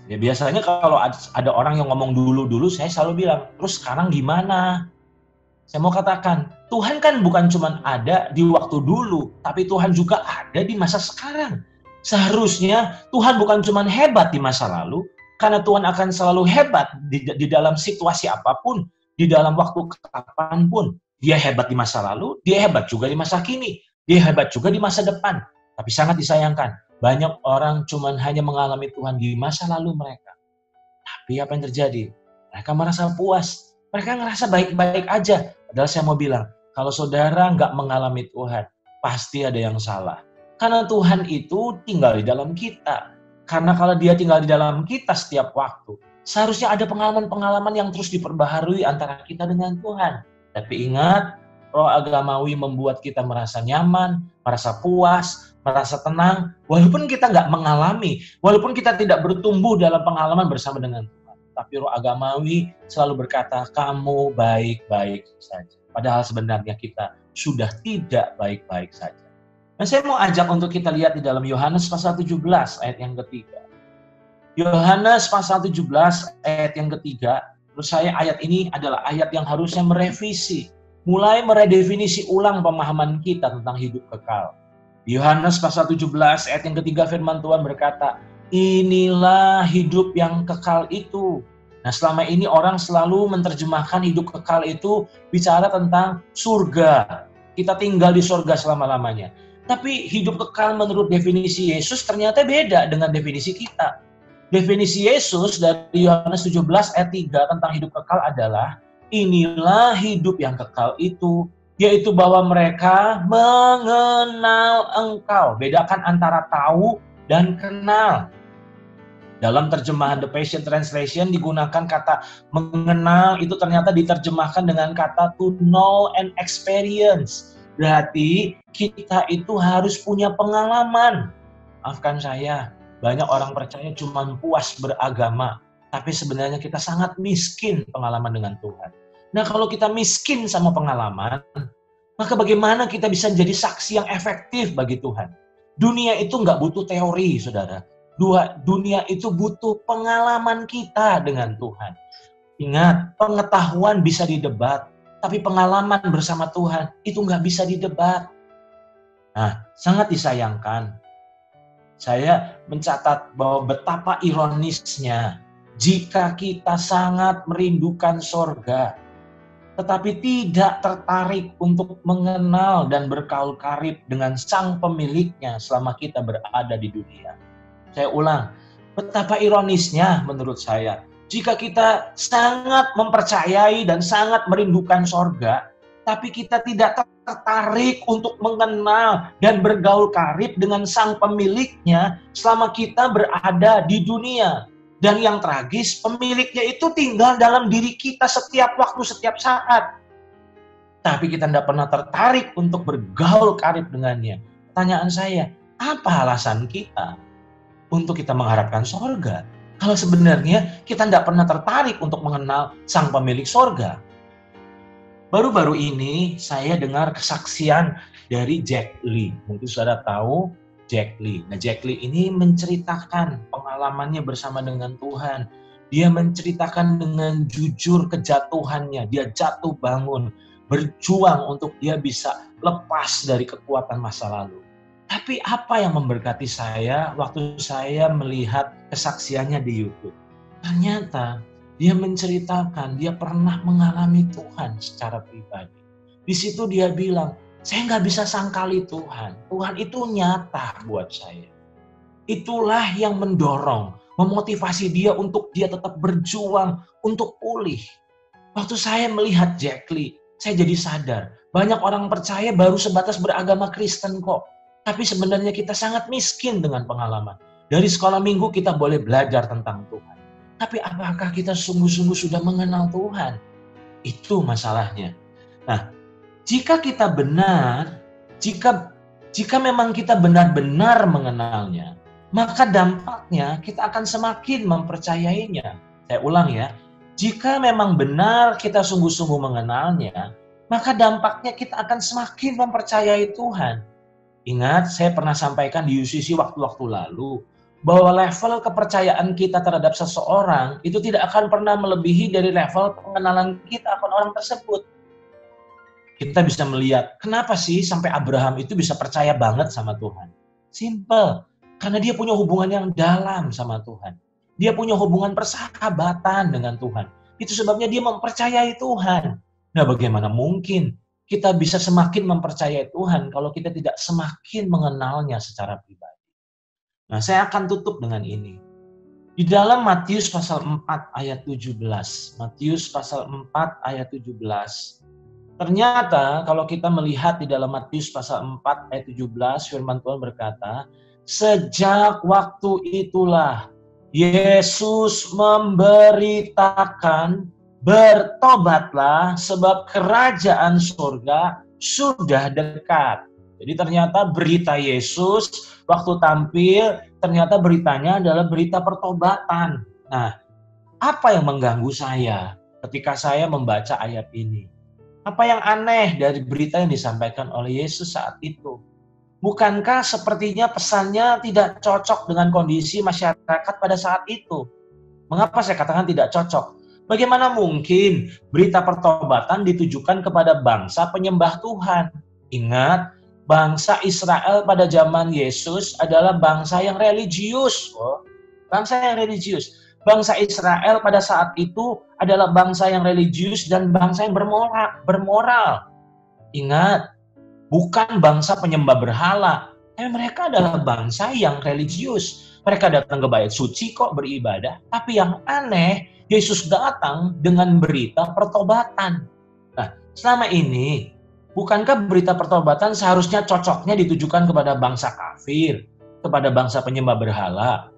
Ya biasanya kalau ada orang yang ngomong dulu, saya selalu bilang, terus sekarang gimana? Saya mau katakan, Tuhan kan bukan cuma ada di waktu dulu, tapi Tuhan juga ada di masa sekarang. Seharusnya Tuhan bukan cuma hebat di masa lalu, karena Tuhan akan selalu hebat di dalam situasi apapun. Di dalam waktu kapanpun. Dia hebat di masa lalu, dia hebat juga di masa kini. Dia hebat juga di masa depan. Tapi sangat disayangkan, banyak orang cuma hanya mengalami Tuhan di masa lalu mereka. Tapi apa yang terjadi? Mereka merasa puas. Mereka ngerasa baik-baik aja. Padahal saya mau bilang, kalau saudara nggak mengalami Tuhan, pasti ada yang salah. Karena Tuhan itu tinggal di dalam kita. Karena kalau dia tinggal di dalam kita setiap waktu, seharusnya ada pengalaman-pengalaman yang terus diperbaharui antara kita dengan Tuhan. Tapi ingat, roh agamawi membuat kita merasa nyaman, merasa puas, merasa tenang, walaupun kita nggak mengalami, walaupun kita tidak bertumbuh dalam pengalaman bersama dengan Tuhan. Tapi roh agamawi selalu berkata, kamu baik-baik saja. Padahal sebenarnya kita sudah tidak baik-baik saja. Dan saya mau ajak untuk kita lihat di dalam Yohanes pasal 17 ayat yang ketiga. Yohanes pasal 17 ayat yang ketiga, menurut saya ayat ini adalah ayat yang harusnya merevisi, mulai meredefinisi ulang pemahaman kita tentang hidup kekal. Yohanes pasal 17 ayat yang ketiga firman Tuhan berkata, inilah hidup yang kekal itu. Nah, selama ini orang selalu menerjemahkan hidup kekal itu bicara tentang surga. Kita tinggal di surga selama-lamanya. Tapi hidup kekal menurut definisi Yesus ternyata beda dengan definisi kita. Definisi Yesus dari Yohanes 17 ayat 3 tentang hidup kekal adalah, inilah hidup yang kekal itu, yaitu bahwa mereka mengenal Engkau. Bedakan antara tahu dan kenal. Dalam terjemahan The Passion Translation digunakan kata mengenal, itu ternyata diterjemahkan dengan kata to know and experience. Berarti kita itu harus punya pengalaman. Maafkan saya, banyak orang percaya cuma puas beragama, tapi sebenarnya kita sangat miskin pengalaman dengan Tuhan. Nah, kalau kita miskin sama pengalaman, maka bagaimana kita bisa menjadi saksi yang efektif bagi Tuhan? Dunia itu nggak butuh teori, saudara. Dunia itu butuh pengalaman kita dengan Tuhan. Ingat, pengetahuan bisa didebat, tapi pengalaman bersama Tuhan itu nggak bisa didebat. Nah, sangat disayangkan. Saya mencatat bahwa betapa ironisnya jika kita sangat merindukan sorga, tetapi tidak tertarik untuk mengenal dan berkaul karib dengan sang pemiliknya selama kita berada di dunia. Saya ulang, betapa ironisnya menurut saya, jika kita sangat mempercayai dan sangat merindukan sorga, tapi kita tidak tertarik untuk mengenal dan bergaul karib dengan sang pemiliknya selama kita berada di dunia. Dan yang tragis, pemiliknya itu tinggal dalam diri kita setiap waktu, setiap saat. Tapi kita tidak pernah tertarik untuk bergaul karib dengannya. Pertanyaan saya, apa alasan kita untuk kita mengharapkan sorga? Kalau sebenarnya kita tidak pernah tertarik untuk mengenal sang pemilik sorga. Baru-baru ini saya dengar kesaksian dari Jack Lee. Mungkin saudara tahu Jack Lee. Nah, Jack Lee ini menceritakan pengalamannya bersama dengan Tuhan. Dia menceritakan dengan jujur kejatuhannya. Dia jatuh bangun, berjuang untuk dia bisa lepas dari kekuatan masa lalu. Tapi apa yang memberkati saya waktu saya melihat kesaksiannya di YouTube? Ternyata dia menceritakan dia pernah mengalami Tuhan secara pribadi. Di situ dia bilang, saya nggak bisa sangkali Tuhan. Tuhan itu nyata buat saya. Itulah yang mendorong, memotivasi dia untuk dia tetap berjuang untuk pulih. Waktu saya melihat Jack Lee, saya jadi sadar, banyak orang percaya baru sebatas beragama Kristen kok. Tapi sebenarnya kita sangat miskin dengan pengalaman. Dari sekolah minggu kita boleh belajar tentang Tuhan. Tapi apakah kita sungguh-sungguh sudah mengenal Tuhan? Itu masalahnya. Nah, jika kita benar, jika memang kita benar-benar mengenalnya, maka dampaknya kita akan semakin mempercayainya. Saya ulang ya, jika memang benar kita sungguh-sungguh mengenalnya, maka dampaknya kita akan semakin mempercayai Tuhan. Ingat, saya pernah sampaikan di UCC waktu-waktu lalu, bahwa level kepercayaan kita terhadap seseorang itu tidak akan pernah melebihi dari level pengenalan kita akan orang tersebut. Kita bisa melihat, kenapa sih sampai Abraham itu bisa percaya banget sama Tuhan? Simple, karena dia punya hubungan yang dalam sama Tuhan. Dia punya hubungan persahabatan dengan Tuhan. Itu sebabnya dia mempercayai Tuhan. Nah, bagaimana mungkin kita bisa semakin mempercayai Tuhan kalau kita tidak semakin mengenalnya secara pribadi? Nah, saya akan tutup dengan ini. Di dalam Matius pasal 4 ayat 17. Matius pasal 4 ayat 17. Ternyata kalau kita melihat di dalam Matius pasal 4 ayat 17, firman Tuhan berkata, sejak waktu itulah Yesus memberitakan, bertobatlah sebab kerajaan surga sudah dekat. Jadi ternyata berita Yesus waktu tampil, ternyata beritanya adalah berita pertobatan. Nah, apa yang mengganggu saya ketika saya membaca ayat ini? Apa yang aneh dari berita yang disampaikan oleh Yesus saat itu? Bukankah sepertinya pesannya tidak cocok dengan kondisi masyarakat pada saat itu? Mengapa saya katakan tidak cocok? Bagaimana mungkin berita pertobatan ditujukan kepada bangsa penyembah Tuhan? Ingat, Bangsa Israel pada zaman Yesus adalah bangsa yang religius. Oh, bangsa yang religius. Bangsa Israel pada saat itu adalah bangsa yang religius dan bangsa yang bermoral. Ingat, bukan bangsa penyembah berhala. Tapi mereka adalah bangsa yang religius. Mereka datang ke bait suci kok beribadah. Tapi yang aneh, Yesus datang dengan berita pertobatan. Nah, selama ini, bukankah berita pertobatan seharusnya cocoknya ditujukan kepada bangsa kafir, kepada bangsa penyembah berhala?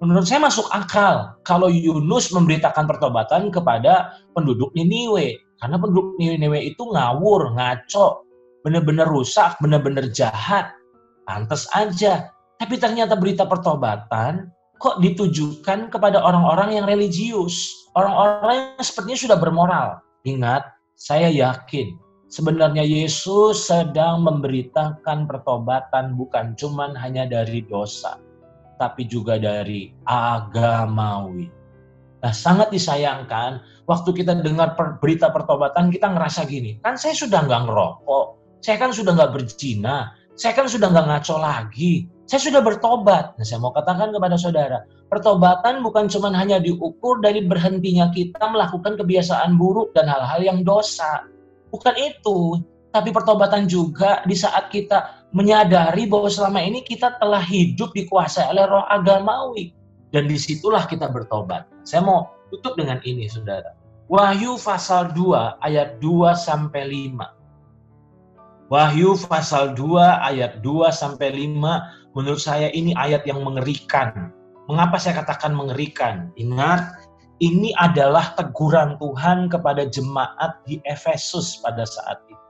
Menurut saya masuk akal kalau Yunus memberitakan pertobatan kepada penduduk Niniwe. Karena penduduk Niniwe itu ngawur, ngaco, benar-benar rusak, benar-benar jahat. Pantes aja. Tapi ternyata berita pertobatan kok ditujukan kepada orang-orang yang religius. Orang-orang yang sepertinya sudah bermoral. Ingat, saya yakin sebenarnya Yesus sedang memberitakan pertobatan bukan cuma hanya dari dosa, tapi juga dari agamawi. Nah, sangat disayangkan waktu kita dengar berita pertobatan kita ngerasa gini, kan saya sudah nggak ngerokok, saya kan sudah nggak berzina, saya kan sudah nggak ngaco lagi, saya sudah bertobat. Nah, saya mau katakan kepada saudara, pertobatan bukan cuma hanya diukur dari berhentinya kita melakukan kebiasaan buruk dan hal-hal yang dosa. Bukan itu, tapi pertobatan juga di saat kita menyadari bahwa selama ini kita telah hidup dikuasai oleh roh agamawi. Dan disitulah kita bertobat. Saya mau tutup dengan ini, saudara. Wahyu pasal 2 ayat 2-5. Wahyu pasal 2 ayat 2-5, menurut saya ini ayat yang mengerikan. Mengapa saya katakan mengerikan? Ingat, ini adalah teguran Tuhan kepada jemaat di Efesus pada saat itu.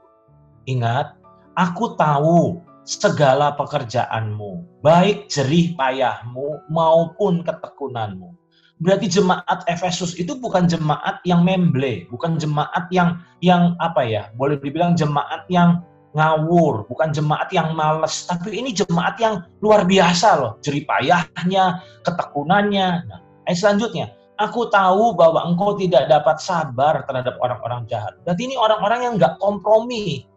Ingat, aku tahu segala pekerjaanmu, baik jerih payahmu maupun ketekunanmu. Berarti jemaat Efesus itu bukan jemaat yang memble, bukan jemaat yang apa ya, boleh dibilang jemaat yang ngawur, bukan jemaat yang males, tapi ini jemaat yang luar biasa loh, jerih payahnya, ketekunannya. Nah, selanjutnya, aku tahu bahwa engkau tidak dapat sabar terhadap orang-orang jahat. Berarti ini orang-orang yang nggak kompromi,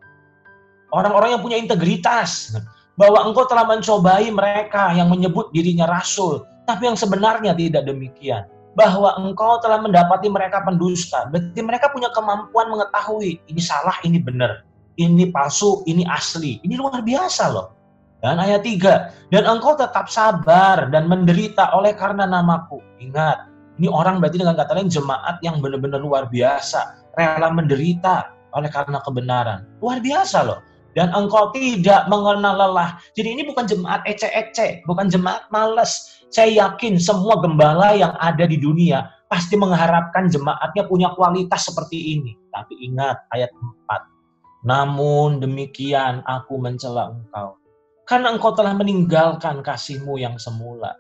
orang-orang yang punya integritas, bahwa engkau telah mencobai mereka yang menyebut dirinya rasul, tapi yang sebenarnya tidak demikian. Bahwa engkau telah mendapati mereka pendusta, berarti mereka punya kemampuan mengetahui ini salah, ini benar, ini palsu, ini asli. Ini luar biasa loh. Dan ayat 3, dan engkau tetap sabar dan menderita oleh karena namaku. Ingat, ini orang berarti dengan kata lain jemaat yang benar-benar luar biasa, rela menderita oleh karena kebenaran. Luar biasa loh. Dan engkau tidak mengenal lelah. Jadi ini bukan jemaat ece-ece, bukan jemaat males. Saya yakin semua gembala yang ada di dunia pasti mengharapkan jemaatnya punya kualitas seperti ini. Tapi ingat ayat 4. Namun demikian aku mencela engkau, karena engkau telah meninggalkan kasihmu yang semula.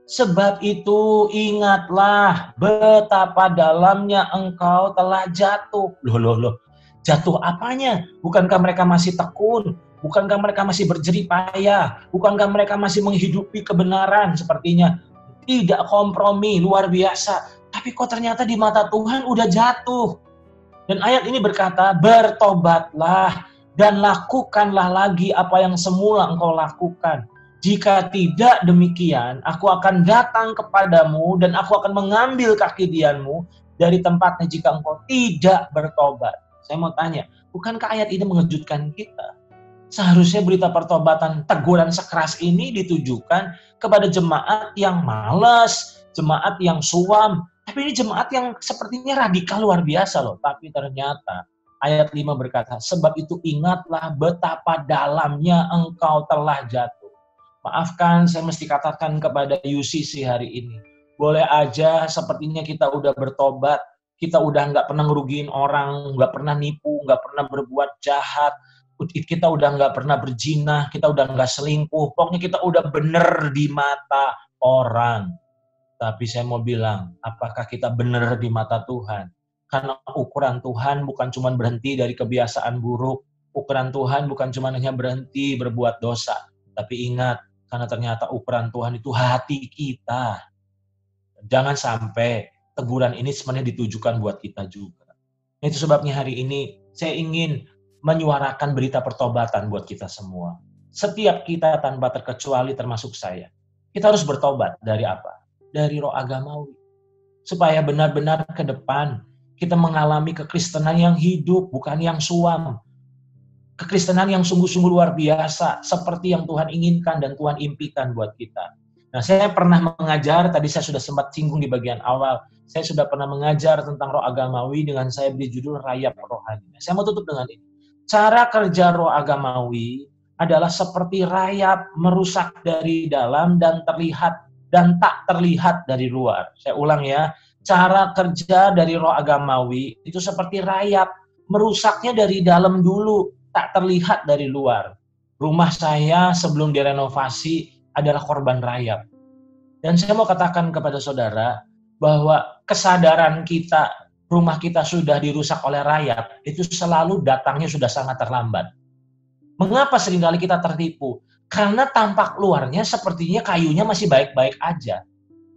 Sebab itu ingatlah betapa dalamnya engkau telah jatuh. Loh. Jatuh apanya? Bukankah mereka masih tekun? Bukankah mereka masih berjerih payah? Bukankah mereka masih menghidupi kebenaran sepertinya? Tidak kompromi, luar biasa. Tapi kok ternyata di mata Tuhan udah jatuh. Dan ayat ini berkata, bertobatlah dan lakukanlah lagi apa yang semula engkau lakukan. Jika tidak demikian, aku akan datang kepadamu dan aku akan mengambil kaki dianmu dari tempatnya jika engkau tidak bertobat. Saya mau tanya, bukankah ayat ini mengejutkan kita? Seharusnya berita pertobatan, teguran sekeras ini ditujukan kepada jemaat yang malas, jemaat yang suam. Tapi ini jemaat yang sepertinya radikal luar biasa loh. Tapi ternyata ayat 5 berkata, sebab itu ingatlah betapa dalamnya engkau telah jatuh. Maafkan, saya mesti katakan kepada UCC hari ini. Boleh aja sepertinya kita udah bertobat, kita udah nggak pernah ngerugiin orang, nggak pernah nipu, nggak pernah berbuat jahat, kita udah nggak pernah berzina, kita udah nggak selingkuh, pokoknya kita udah bener di mata orang. Tapi saya mau bilang, apakah kita bener di mata Tuhan? Karena ukuran Tuhan bukan cuma berhenti dari kebiasaan buruk, ukuran Tuhan bukan cuma hanya berhenti berbuat dosa, tapi ingat, karena ternyata ukuran Tuhan itu hati kita. Jangan sampai teguran ini sebenarnya ditujukan buat kita juga. Itu sebabnya hari ini saya ingin menyuarakan berita pertobatan buat kita semua. Setiap kita tanpa terkecuali termasuk saya. Kita harus bertobat dari apa? Dari roh agamawi. Supaya benar-benar ke depan kita mengalami kekristenan yang hidup, bukan yang suam. Kekristenan yang sungguh-sungguh luar biasa, seperti yang Tuhan inginkan dan Tuhan impikan buat kita. Nah, saya pernah mengajar, tadi saya sudah sempat singgung di bagian awal, saya sudah pernah mengajar tentang roh agamawi dengan saya beri judul Rayap Rohani. Saya mau tutup dengan ini. Cara kerja roh agamawi adalah seperti rayap merusak dari dalam dan terlihat dan tak terlihat dari luar. Saya ulang ya, cara kerja dari roh agamawi itu seperti rayap, merusaknya dari dalam dulu, tak terlihat dari luar. Rumah saya sebelum direnovasi adalah korban rayap. Dan saya mau katakan kepada saudara bahwa kesadaran kita, rumah kita sudah dirusak oleh rayap, itu selalu datangnya sudah sangat terlambat. Mengapa seringkali kita tertipu? Karena tampak luarnya sepertinya kayunya masih baik-baik aja.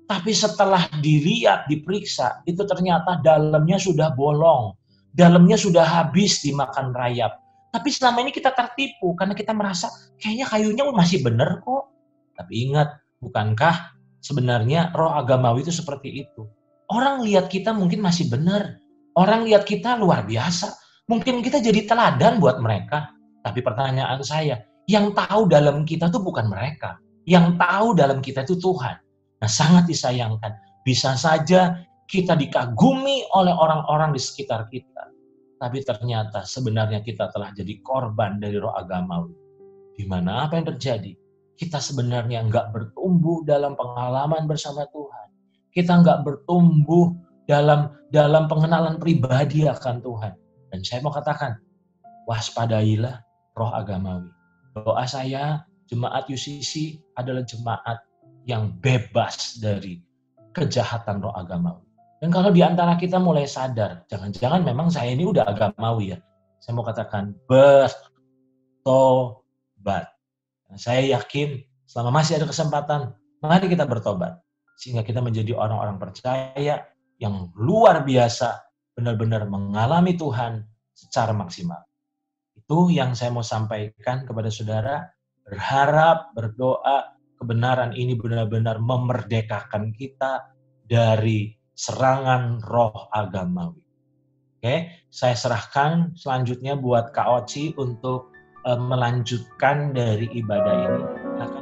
Tapi setelah dilihat, diperiksa, itu ternyata dalamnya sudah bolong. Dalamnya sudah habis dimakan rayap. Tapi selama ini kita tertipu karena kita merasa kayaknya kayunya masih benar kok. Tapi ingat, bukankah sebenarnya roh agamawi itu seperti itu? Orang lihat kita mungkin masih benar. Orang lihat kita luar biasa. Mungkin kita jadi teladan buat mereka. Tapi pertanyaan saya, yang tahu dalam kita itu bukan mereka. Yang tahu dalam kita itu Tuhan. Nah, sangat disayangkan. Bisa saja kita dikagumi oleh orang-orang di sekitar kita. Tapi ternyata sebenarnya kita telah jadi korban dari roh agamawi. Di mana apa yang terjadi? Kita sebenarnya nggak bertumbuh dalam pengalaman bersama Tuhan. Kita nggak bertumbuh dalam pengenalan pribadi akan Tuhan. Dan saya mau katakan, waspadailah roh agamawi. Doa saya, jemaat UCC adalah jemaat yang bebas dari kejahatan roh agamawi. Dan kalau di antara kita mulai sadar, jangan-jangan memang saya ini udah agamawi ya. Saya mau katakan bertobat. Nah, saya yakin selama masih ada kesempatan, mari kita bertobat. Sehingga kita menjadi orang-orang percaya yang luar biasa, benar-benar mengalami Tuhan secara maksimal. Itu yang saya mau sampaikan kepada saudara. Berharap, berdoa, kebenaran ini benar-benar memerdekakan kita dari serangan roh agamawi. Oke, saya serahkan selanjutnya buat Kak Oci untuk melanjutkan dari ibadah ini. Silakan.